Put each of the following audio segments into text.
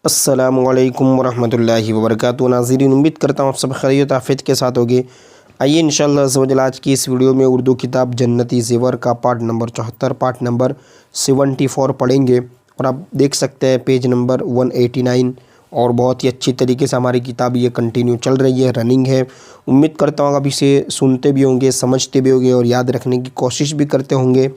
अस्सलामुअलैकुम वरहमतुल्लाहि वबरकातुहू। नाज़रीन, उम्मीद करता हूँ आप सब खैरियत आफियत के साथ होगे। आइए इंशाअल्लाह अज़्ज़ वजल आज की इस वीडियो में उर्दू किताब जन्नती ज़ेवर का पार्ट नंबर 74 पार्ट नंबर 74 पढ़ेंगे। और आप देख सकते हैं पेज नंबर 189 और बहुत ही अच्छी तरीके से हमारी किताब ये कंटिन्यू चल रही है, रनिंग है। उम्मीद करता हूँ आप इसे सुनते भी होंगे, समझते भी होंगे और याद रखने की कोशिश भी करते होंगे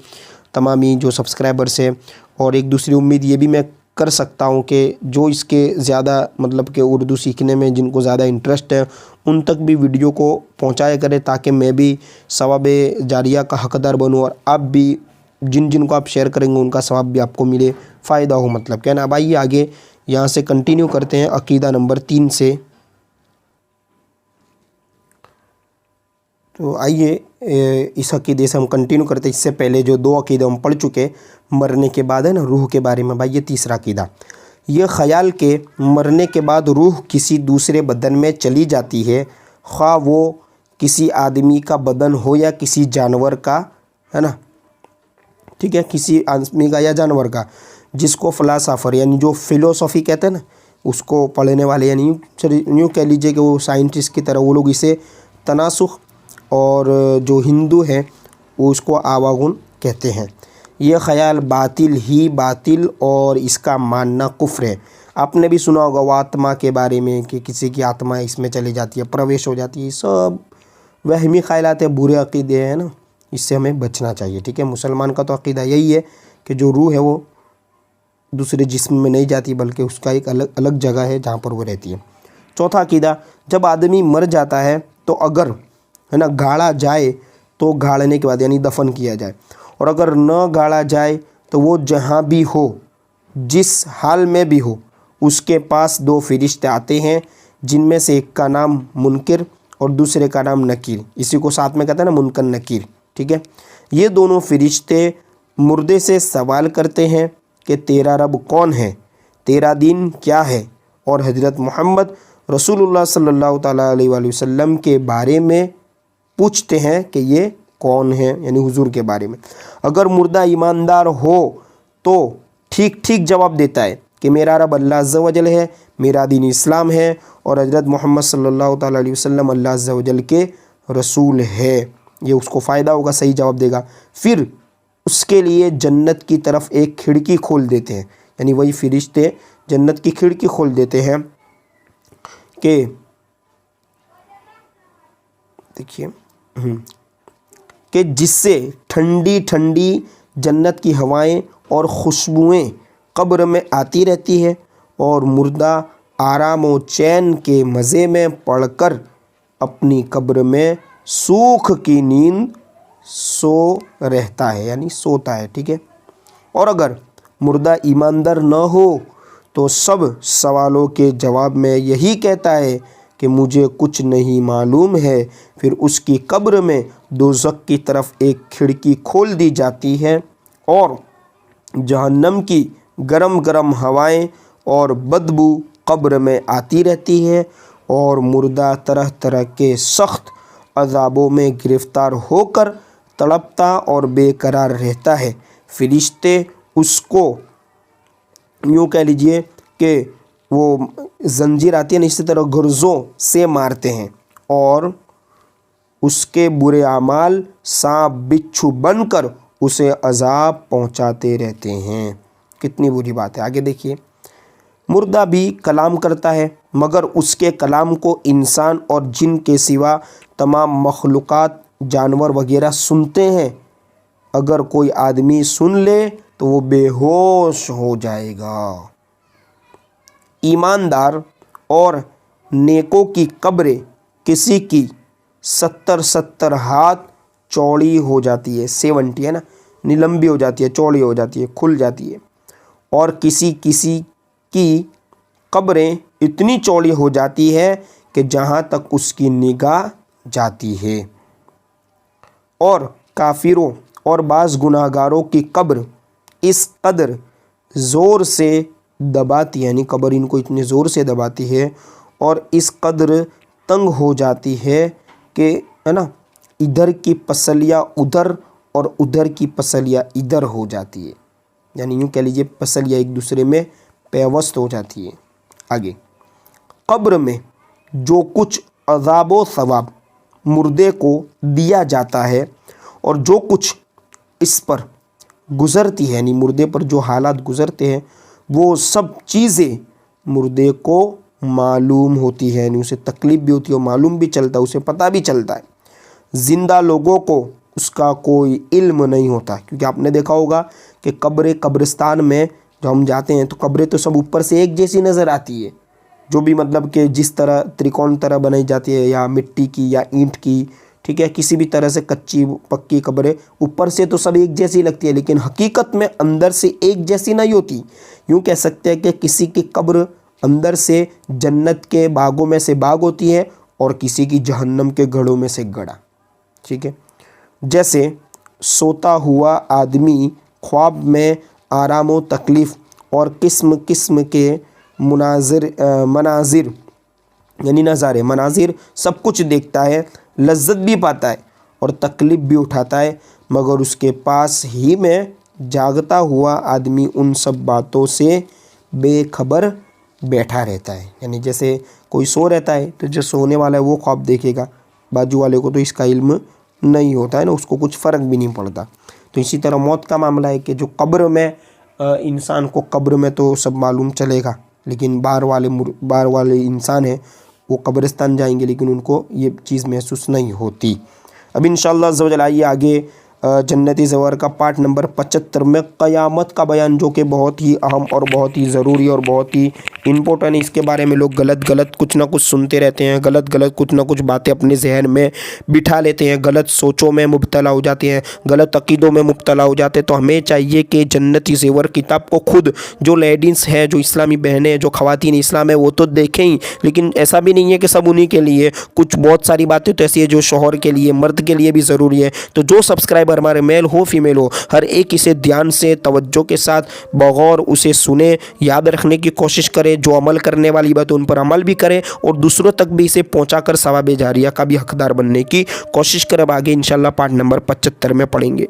तमाम ही जो सब्सक्राइबर्स है। और एक दूसरी उम्मीद ये भी मैं कर सकता हूँ कि जो इसके ज़्यादा मतलब कि उर्दू सीखने में जिनको ज़्यादा इंटरेस्ट है उन तक भी वीडियो को पहुँचाया करें, ताकि मैं भी सवाब जारिया का हकदार बनूँ और आप भी जिन जिन को आप शेयर करेंगे उनका सवाब भी आपको मिले, फ़ायदा हो, मतलब क्या ना। अब आइए आगे यहाँ से कंटिन्यू करते हैं अकीदा नंबर 3 से। तो आइए इस अकीदे से हम कंटिन्यू करते हैं। इससे पहले जो 2 अकीदे हम पढ़ चुके मरने के बाद है ना, रूह के बारे में। भाई ये तीसरा अकीदा, ये ख़याल के मरने के बाद रूह किसी दूसरे बदन में चली जाती है, ख्वाह वो किसी आदमी का बदन हो या किसी जानवर का, है ना, ठीक है, किसी आदमी का या जानवर का, जिसको फ़िलासफ़र यानी जो फ़िलोसॉफ़ी कहते हैं ना उसको पढ़ने वाले, यानी यूँ कह लीजिए कि वो साइंटिस्ट की तरह वो लोग इसे तनासुख, और जो हिंदू है वो उसको आवागुन कहते हैं। ये ख़याल बातिल ही बातिल और इसका मानना कुफ्र है। आपने भी सुना होगा वो आत्मा के बारे में कि किसी की आत्मा इसमें चली जाती है, प्रवेश हो जाती है। सब वहमी ख़यालात है, बुरे अक़ीदे हैं ना, इससे हमें बचना चाहिए। ठीक है, मुसलमान का तो अक़ीदा यही है कि जो रूह है वो दूसरे जिस्म में नहीं जाती, बल्कि उसका एक अलग अलग जगह है जहाँ पर वो रहती है। चौथा अक़ीदा, जब आदमी मर जाता है तो अगर है ना गाड़ा जाए तो गाड़ने के बाद यानी दफन किया जाए, और अगर न गाड़ा जाए तो वो जहाँ भी हो, जिस हाल में भी हो, उसके पास 2 फरिश्ते आते हैं, जिनमें से एक का नाम मुनकिर और दूसरे का नाम नकीर। इसी को साथ में कहते हैं ना, मुनकर नकीर। ठीक है, ये दोनों फरिश्ते मुर्दे से सवाल करते हैं कि तेरा रब कौन है, तेरा दीन क्या है, और हज़रत मोहम्मद रसूलुल्लाह सल्लल्लाहु ताला अलैहि वसल्लम के बारे में पूछते हैं कि ये कौन है, यानी हुजूर के बारे में। अगर मुर्दा ईमानदार हो तो ठीक ठीक जवाब देता है कि मेरा रब अल्लाह अज़्ज़ वजल है, मेरा दीन इस्लाम है, और हज़रत मोहम्मद सल्लल्लाहु ताला अलैहि वसल्लम अल्लाह अज़्ज़ वजल के रसूल है, ये उसको फ़ायदा होगा, सही जवाब देगा। फिर उसके लिए जन्नत की तरफ एक खिड़की खोल देते हैं, यानी वही फरिश्ते जन्नत की खिड़की खोल देते हैं कि देखिए कि जिससे ठंडी ठंडी जन्नत की हवाएं और खुशबुएं कब्र में आती रहती है, और मुर्दा आराम और चैन के मज़े में पड़कर अपनी कब्र में सूख की नींद सो रहता है, यानी सोता है। ठीक है, और अगर मुर्दा ईमानदार न हो तो सब सवालों के जवाब में यही कहता है कि मुझे कुछ नहीं मालूम है। फिर उसकी कब्र में दोज़ख की तरफ एक खिड़की खोल दी जाती है, और जहन्नम की गरम गरम हवाएं और बदबू कब्र में आती रहती है, और मुर्दा तरह तरह के सख्त अज़ाबों में गिरफ़्तार होकर तड़पता और बेकरार रहता है। फरिश्ते उसको यूँ कह लीजिए कि वो जंजीर आती है ना, इसी तरह गुर्ज़ों से मारते हैं, और उसके बुरे अमाल सांप बिच्छू बनकर उसे अज़ाब पहुंचाते रहते हैं। कितनी बुरी बात है। आगे देखिए, मुर्दा भी कलाम करता है, मगर उसके कलाम को इंसान और जिन के सिवा तमाम मखलूक़ात, जानवर वगैरह सुनते हैं। अगर कोई आदमी सुन ले तो वो बेहोश हो जाएगा। ईमानदार और नेकों की कब्रें किसी की 70 हाथ चौड़ी हो जाती है, 70 है ना, लंबी हो जाती है, चौड़ी हो जाती है, खुल जाती है, और किसी किसी की कब्रें इतनी चौड़ी हो जाती है कि जहाँ तक उसकी निगाह जाती है। और काफिरों और बाज़ गुनाहगारों की कब्र इस कदर ज़ोर से दबाती, यानी कब्र इनको इतनी ज़ोर से दबाती है और इस कदर तंग हो जाती है कि, है ना, इधर की पसलियाँ उधर और उधर की पसलियाँ इधर हो जाती है, यानी यूँ कह लीजिए पसलियाँ एक दूसरे में पेवस्त हो जाती है। आगे, कब्र में जो कुछ अज़ाब व सवाब मुर्दे को दिया जाता है और जो कुछ इस पर गुज़रती है, यानी मुर्दे पर जो हालात गुज़रते हैं वो सब चीज़ें मुर्दे को मालूम होती है, यानी उसे तकलीफ़ भी होती है और मालूम भी चलता है, उसे पता भी चलता है। ज़िंदा लोगों को उसका कोई इल्म नहीं होता, क्योंकि आपने देखा होगा कि कब्रिस्तान में जो हम जाते हैं तो कब्रें तो सब ऊपर से एक जैसी नज़र आती है, जो भी मतलब कि जिस तरह त्रिकोण तरह बनाई जाती है, या मिट्टी की या ईंट की, ठीक है, किसी भी तरह से कच्ची पक्की कब्रें ऊपर से तो सब एक जैसी लगती है, लेकिन हकीकत में अंदर से एक जैसी नहीं होती। यूँ कह सकते हैं कि किसी की कब्र अंदर से जन्नत के बागों में से बाग होती है और किसी की जहन्नम के गढ़ों में से गढ़ा, ठीक है। जैसे सोता हुआ आदमी ख्वाब में आराम व तकलीफ़ और किस्म किस्म के मनाजिर यानी नज़ारे मनाजिर सब कुछ देखता है, लज्जत भी पाता है और तकलीफ़ भी उठाता है, मगर उसके पास ही में जागता हुआ आदमी उन सब बातों से बेखबर बैठा रहता है। यानी जैसे कोई सो रहता है तो जो सोने वाला है वो ख्वाब देखेगा, बाजू वाले को तो इसका इल्म नहीं होता है ना, उसको कुछ फ़र्क भी नहीं पड़ता। तो इसी तरह मौत का मामला है कि जो कब्र में इंसान को कब्र में तो सब मालूम चलेगा, लेकिन बाहर वाले इंसान हैं वो कब्रिस्तान जाएंगे लेकिन उनको ये चीज़ महसूस नहीं होती। अब इंशाअल्लाह अज़्ज़ व जल आइए आगे जन्नती ज़वर का पार्ट नंबर 75 में क़यामत का बयान, जो कि बहुत ही अहम और बहुत ही ज़रूरी और बहुत ही इम्पोर्टेंट है। इसके बारे में लोग गलत कुछ ना कुछ सुनते रहते हैं, गलत कुछ ना कुछ बातें अपने जहन में बिठा लेते हैं, गलत सोचों में मुब्तला हो जाते हैं, गलत अक़ीदों में मुब्तला हो जाते हैं। तो हमें चाहिए कि जन्नती ज़वर किताब को खुद जो लेडीज़ हैं, जो इस्लामी बहनें, जो ख़वातीन इस्लाम है वो तो देखें ही, लेकिन ऐसा भी नहीं है कि सब उन्हीं के लिए, कुछ बहुत सारी बातें तो ऐसी है जो शौहर के लिए, मर्द के लिए भी ज़रूरी है। तो जो सब्सक्राइबर हमारे मेल हो फीमेल हो, हर एक इसे ध्यान से तवज्जो के साथ बगौर उसे सुने, याद रखने की कोशिश करे, जो अमल करने वाली बात उन पर अमल भी करे और दूसरों तक भी इसे पहुंचाकर सवाब जारिया का भी हकदार बनने की कोशिश करे। अब आगे इंशाल्लाह पार्ट नंबर 75 में पढ़ेंगे।